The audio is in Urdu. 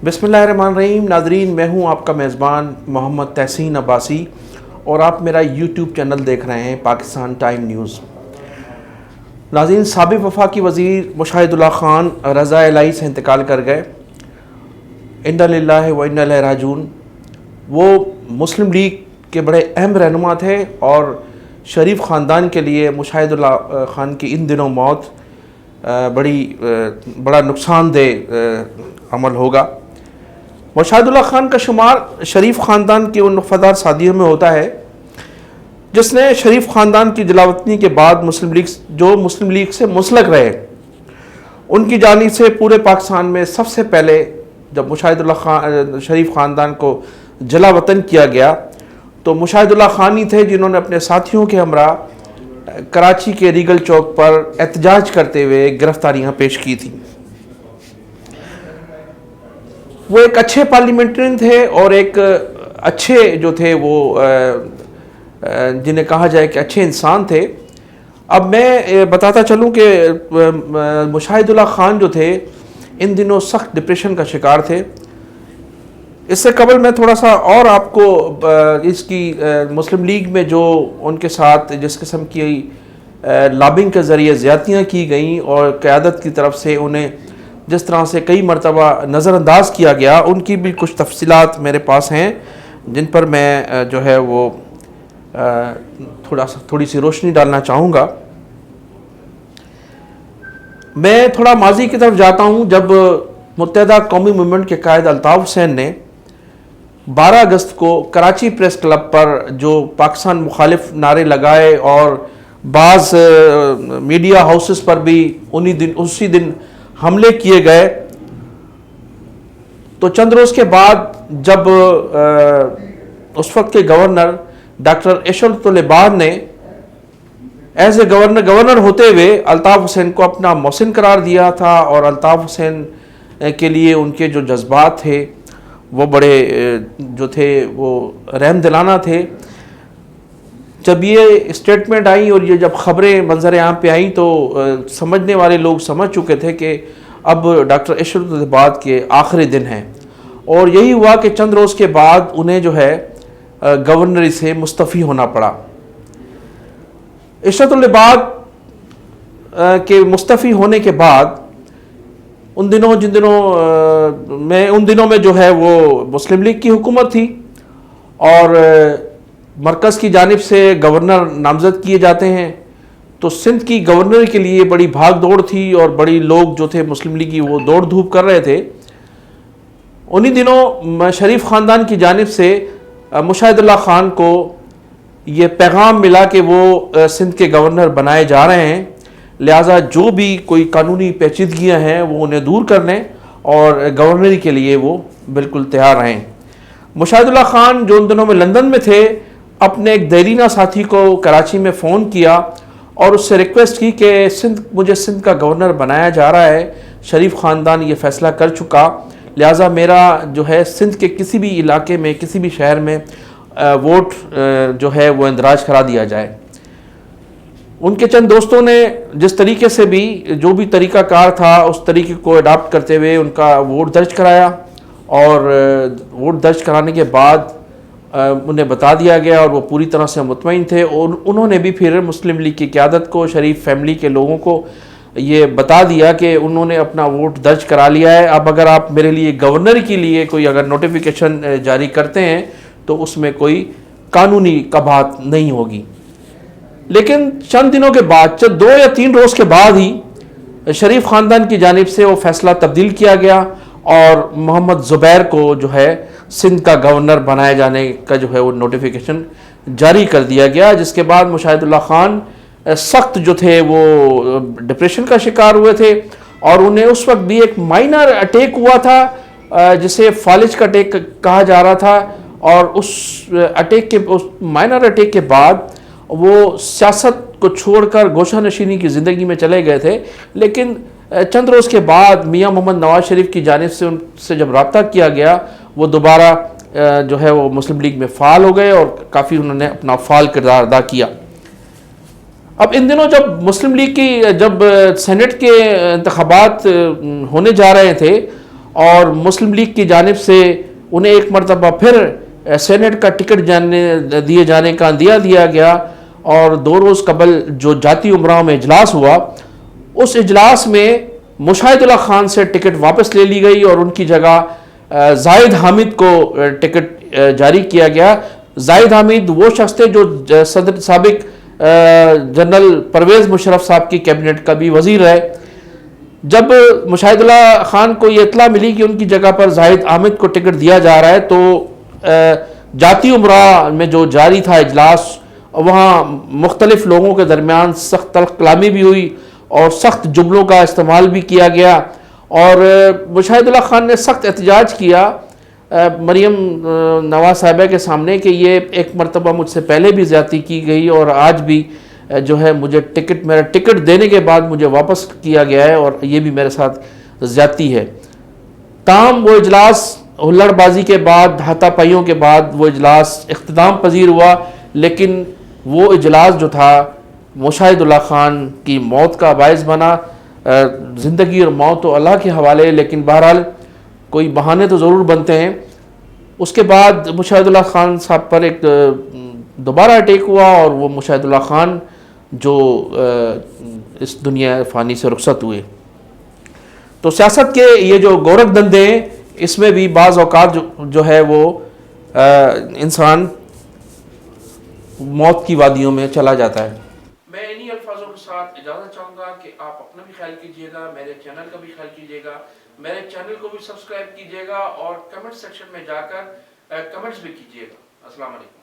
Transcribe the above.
بسم اللہ الرحمن الرحیم. ناظرین، میں ہوں آپ کا میزبان محمد تحسین عباسی اور آپ میرا یوٹیوب چینل دیکھ رہے ہیں پاکستان ٹائم نیوز. ناظرین، سابق وفاقی وزیر مشاہد اللہ خان رضا الہی سے انتقال کر گئے. انا للہ و انا الیہ راجعون. وہ مسلم لیگ کے بڑے اہم رہنما تھے اور شریف خاندان کے لیے مشاہد اللہ خان کی ان دنوں موت بڑا نقصان دہ عمل ہوگا. مشاہد اللہ خان کا شمار شریف خاندان کے ان وفادار ساتھیوں میں ہوتا ہے جس نے شریف خاندان کی جلاوطنی کے بعد مسلم لیگ سے منسلک رہے. ان کی جانب سے پورے پاکستان میں سب سے پہلے جب مشاہد اللہ شریف خاندان کو جلا وطن کیا گیا تو مشاہد اللہ خان ہی تھے جنہوں نے اپنے ساتھیوں کے ہمراہ کراچی کے ریگل چوک پر احتجاج کرتے ہوئے گرفتاریاں پیش کی تھیں. وہ ایک اچھے پارلیمنٹرین تھے اور ایک اچھے جو تھے وہ جنہیں کہا جائے کہ اچھے انسان تھے. اب میں بتاتا چلوں کہ مشاہد اللہ خان جو تھے ان دنوں سخت ڈپریشن کا شکار تھے. اس سے قبل میں تھوڑا سا اور آپ کو اس کی مسلم لیگ میں جو ان کے ساتھ جس قسم کی لابنگ کے ذریعے زیادتیاں کی گئیں اور قیادت کی طرف سے انہیں جس طرح سے کئی مرتبہ نظر انداز کیا گیا، ان کی بھی کچھ تفصیلات میرے پاس ہیں جن پر میں جو ہے وہ تھوڑی سی روشنی ڈالنا چاہوں گا. میں تھوڑا ماضی کی طرف جاتا ہوں جب متحدہ قومی موومنٹ کے قائد الطاف حسین نے 12 اگست کو کراچی پریس کلب پر جو پاکستان مخالف نعرے لگائے اور بعض میڈیا ہاؤسز پر بھی اسی دن حملے کیے گئے، تو چند روز کے بعد جب اس وقت کے گورنر ڈاکٹر اشرت العباد نے ایز اے گورنر ہوتے ہوئے الطاف حسین کو اپنا محسن قرار دیا تھا اور الطاف حسین کے لیے ان کے جو جذبات تھے وہ بڑے جو تھے وہ رحم دلانہ تھے. جب یہ اسٹیٹمنٹ آئی اور یہ جب خبریں منظر عام پہ آئیں تو سمجھنے والے لوگ سمجھ چکے تھے کہ اب ڈاکٹر اشرت العباد کے آخری دن ہیں. اور یہی ہوا کہ چند روز کے بعد انہیں جو ہے گورنری سے مستعفی ہونا پڑا. اشرت العباد کے مستعفی ہونے کے بعد ان دنوں میں جو ہے وہ مسلم لیگ کی حکومت تھی اور مرکز کی جانب سے گورنر نامزد کیے جاتے ہیں، تو سندھ کی گورنر کے لیے بڑی بھاگ دوڑ تھی اور بڑی لوگ جو تھے مسلم لیگی وہ دوڑ دھوپ کر رہے تھے. انہی دنوں شریف خاندان کی جانب سے مشاہد اللہ خان کو یہ پیغام ملا کہ وہ سندھ کے گورنر بنائے جا رہے ہیں، لہٰذا جو بھی کوئی قانونی پیچیدگیاں ہیں وہ انہیں دور کر لیں اور گورنری کے لیے وہ بالکل تیار رہیں. مشاہد اللہ خان جو ان دنوں میں لندن میں تھے اپنے ایک دیرینہ ساتھی کو کراچی میں فون کیا اور اس سے ریکویسٹ کی کہ مجھے سندھ کا گورنر بنایا جا رہا ہے، شریف خاندان یہ فیصلہ کر چکا، لہٰذا میرا جو ہے سندھ کے کسی بھی علاقے میں کسی بھی شہر میں ووٹ جو ہے وہ اندراج کرا دیا جائے. ان کے چند دوستوں نے جس طریقے سے بھی جو بھی طریقہ کار تھا اس طریقے کو اڈاپٹ کرتے ہوئے ان کا ووٹ درج کرایا اور ووٹ درج کرانے کے بعد انہیں بتا دیا گیا اور وہ پوری طرح سے مطمئن تھے. اور انہوں نے بھی پھر مسلم لیگ کی قیادت کو، شریف فیملی کے لوگوں کو یہ بتا دیا کہ انہوں نے اپنا ووٹ درج کرا لیا ہے، اب اگر آپ میرے لیے گورنر کے لیے کوئی اگر نوٹیفیکیشن جاری کرتے ہیں تو اس میں کوئی قانونی قباحت نہیں ہوگی. لیکن چند دنوں کے بعد 2 یا 3 روز کے بعد ہی شریف خاندان کی جانب سے وہ فیصلہ تبدیل کیا گیا اور محمد زبیر کو جو ہے سندھ کا گورنر بنائے جانے کا جو ہے وہ نوٹیفیکیشن جاری کر دیا گیا، جس کے بعد مشاہد اللہ خان سخت جو تھے وہ ڈپریشن کا شکار ہوئے تھے اور انہیں اس وقت بھی ایک مائنر اٹیک ہوا تھا جسے فالج کا اٹیک کہا جا رہا تھا. اور اس مائنر اٹیک کے بعد وہ سیاست کو چھوڑ کر گوشہ نشینی کی زندگی میں چلے گئے تھے. لیکن چند روز کے بعد میاں محمد نواز شریف کی جانب سے ان سے جب رابطہ کیا گیا وہ دوبارہ جو ہے وہ مسلم لیگ میں فعال ہو گئے اور کافی انہوں نے اپنا فعال کردار ادا کیا. اب ان دنوں جب مسلم لیگ کی جب سینٹ کے انتخابات ہونے جا رہے تھے اور مسلم لیگ کی جانب سے انہیں ایک مرتبہ پھر سینٹ کا ٹکٹ دیے جانے کا عندیہ دیا گیا، اور 2 روز قبل جو جاتی امراؤں میں اجلاس ہوا، اس اجلاس میں مشاہد اللہ خان سے ٹکٹ واپس لے لی گئی اور ان کی جگہ زاہد حامد کو ٹکٹ جاری کیا گیا۔ زاہد حامد وہ شخص تھے جو صدر سابق جنرل پرویز مشرف صاحب کی کیبنٹ کا بھی وزیر رہے۔ جب مشاہد اللہ خان کو یہ اطلاع ملی کہ ان کی جگہ پر زاہد حامد کو ٹکٹ دیا جا رہا ہے، تو جاتی امراء میں جو جاری تھا اجلاس، وہاں مختلف لوگوں کے درمیان سخت تلخ کلامی بھی ہوئی اور سخت جملوں کا استعمال بھی کیا گیا، اور مشاہد اللہ خان نے سخت احتجاج کیا مریم نواز صاحبہ کے سامنے کہ یہ ایک مرتبہ مجھ سے پہلے بھی زیادتی کی گئی اور آج بھی جو ہے مجھے میرا ٹکٹ دینے کے بعد مجھے واپس کیا گیا ہے، اور یہ بھی میرے ساتھ زیادتی ہے۔ تاہم وہ اجلاس ہلڑ بازی کے بعد، ہاتھا پائیوں کے بعد وہ اجلاس اختتام پذیر ہوا، لیکن وہ اجلاس جو تھا مشاہد اللہ خان کی موت کا باعث بنا۔ زندگی اور موت تو اللہ کے حوالے، لیکن بہرحال کوئی بہانے تو ضرور بنتے ہیں۔ اس کے بعد مشاہد اللہ خان صاحب پر ایک دوبارہ اٹیک ہوا، اور وہ مشاہد اللہ خان جو اس دنیا فانی سے رخصت ہوئے۔ تو سیاست کے یہ جو گورکھ دندے ہیں، اس میں بھی بعض اوقات جو ہے وہ انسان موت کی وادیوں میں چلا جاتا ہے۔ میں انہی الفاظوں کے ساتھ اجازت چاہوں گا کہ آپ اپنا بھی خیال کیجیے گا، میرے چینل کا بھی خیال کیجیے گا، میرے چینل کو بھی سبسکرائب کیجیے گا، اور کمنٹ سیکشن میں جا کر کمنٹس بھی کیجیے گا۔ السلام علیکم۔